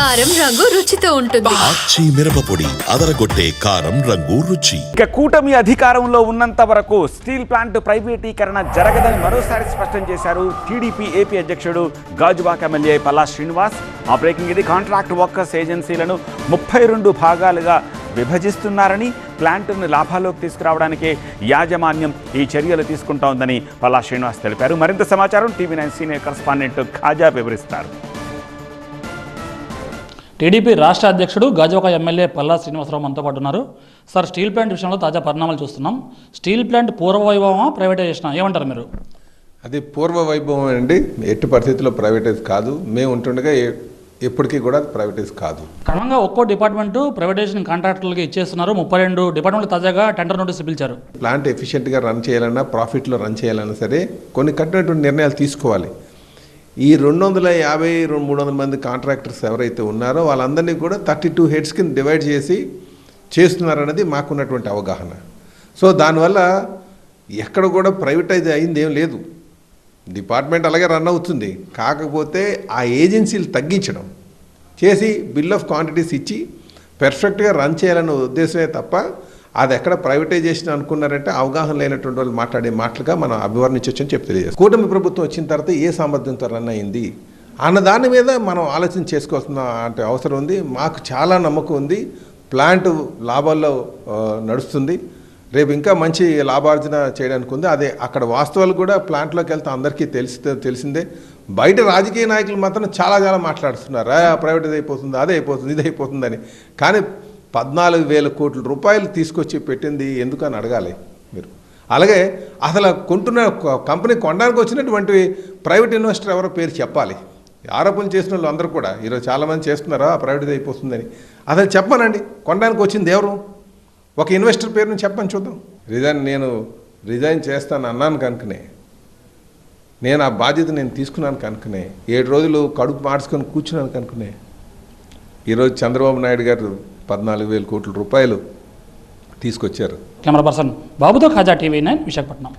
కారం రంగు రుచితో ఉంటుంది. ఆచి మిరపపొడి అదరగొట్టే కారం రంగు రుచి. ఇక కూటమి అధికారంలో ఉన్నంత వరకు స్టీల్ ప్లాంట్ ప్రైవేటీకరణ జరగదని మరోసారి స్పష్టం చేశారు టీడీపీ ఏపీ అధ్యక్షుడు గాజువాక ఎమ్మెల్యే పల్లా శ్రీనివాస్. ఆ బ్రేకింగ్ ఇది. కాంట్రాక్ట్ వర్కర్స్ ఏజెన్సీలను 32 భాగాలుగా విభజిస్తున్నారని, ప్లాంట్ను లాభాల్లోకి తీసుకురావడానికి యాజమాన్యం ఈ చర్యలు తీసుకుంటోందని పల్లా శ్రీనివాస్ తెలిపారు. మరింత సమాచారం TV9 సీనియర్ కరెస్పాండెంట్ ఖాజా వివరిస్తారు. టీడీపీ రాష్ట్ర అధ్యక్షుడు గాజువాక ఎమ్మెల్యే పల్లా శ్రీనివాసరావు మనతో పాటు ఉన్నారు. సార్, స్టీల్ ప్లాంట్ విషయంలో తాజా పరిణామాలు చూస్తున్నాం. స్టీల్ ప్లాంట్ పూర్వ వైభవమా, ప్రైవేటైజేషన్ ఏమంటారు మీరు? అది పూర్వ వైభవం అండి. ఎట్టి పరిస్థితుల్లో ప్రైవేటైజ్ కాదు. మేము ఉంటుండగా ఎప్పటికీ కూడా ప్రైవేటైజ్ కాదు. క్రమంగా ఒక్కో డిపార్ట్మెంటు ప్రైవేటైజేషన్ కాంట్రాక్టర్లకి ఇచ్చేస్తున్నారు. 32 డిపార్ట్మెంట్లు తాజాగా టెండర్ నోటీస్ పిలిచారు. ప్లాంట్ ఎఫిషియెంట్గా రన్ చేయాలన్నా, ప్రాఫిట్లో రన్ చేయాలన్నా సరే కొన్ని కఠినటువంటి నిర్ణయాలు తీసుకోవాలి. ఈ 250-300 మంది కాంట్రాక్టర్స్ ఎవరైతే ఉన్నారో వాళ్ళందరినీ కూడా 32 హెడ్స్ కింద డివైడ్ చేసి చేస్తున్నారన్నది మాకున్నటువంటి అవగాహన. సో దానివల్ల ఎక్కడ కూడా ప్రైవేటైజ్ అయింది ఏం లేదు. డిపార్ట్మెంట్ అలాగే రన్ అవుతుంది. కాకపోతే ఆ ఏజెన్సీలు తగ్గించడం చేసి బిల్ ఆఫ్ క్వాంటిటీస్ ఇచ్చి పర్ఫెక్ట్గా రన్ చేయాలన్న ఉద్దేశమే తప్ప అది ఎక్కడ ప్రైవేటైజేషన్ అనుకున్నారంటే అవగాహన లేనటువంటి వాళ్ళు మాట్లాడే మాటలుగా మనం అభివర్ణించవచ్చని చెప్పి తెలియజేస్తాం. కూటమి ప్రభుత్వం వచ్చిన తర్వాత ఏ సామర్థ్యంతో రన్ అయింది అన్న దాని మీద మనం ఆలోచన చేసుకోవాల్సిన అంటే అవసరం ఉంది. మాకు చాలా నమ్మకం ఉంది. ప్లాంట్ లాభాల్లో నడుస్తుంది. రేపు ఇంకా మంచి లాభార్జన చేయడానికి ఉంది. అదే అక్కడ వాస్తవాలు కూడా ప్లాంట్లోకి వెళ్తే అందరికీ తెలిసిందే. బయట రాజకీయ నాయకులు మాత్రం చాలా మాట్లాడుతున్నారు, ప్రైవేటైజ్ అయిపోతుంది, అదే అయిపోతుంది, ఇది అయిపోతుందని. కానీ 14,000 కోట్ల రూపాయలు తీసుకొచ్చి పెట్టింది ఎందుకని అడగాలి మీరు. అలాగే అసలు కొంటున్న కంపెనీ కొనడానికి వచ్చినటువంటి ప్రైవేట్ ఇన్వెస్టర్ ఎవరో పేరు చెప్పాలి. ఆరోపణలు చేసిన వాళ్ళు అందరూ కూడా ఈరోజు చాలామంది చేస్తున్నారా ప్రైవేటైజ్ అయిపోతుందని. అసలు చెప్పానండి, కొనడానికి వచ్చింది ఎవరు? ఒక ఇన్వెస్టర్ పేరుని చెప్పని చూద్దాం. నేను రిజైన్ చేస్తాను అన్నాను కనుకనే, నేను ఆ బాధ్యత నేను తీసుకున్నాను కనుకనే, 7 రోజులు కడుపు మార్చుకొని కూర్చున్నాను కనుకనే ఈరోజు చంద్రబాబు నాయుడు గారు 14,000 కోట్ల రూపాయలు తీసుకొచ్చారు. కెమెరా పర్సన్ బాబుతో ఖాజా TV9 విశాఖపట్నం.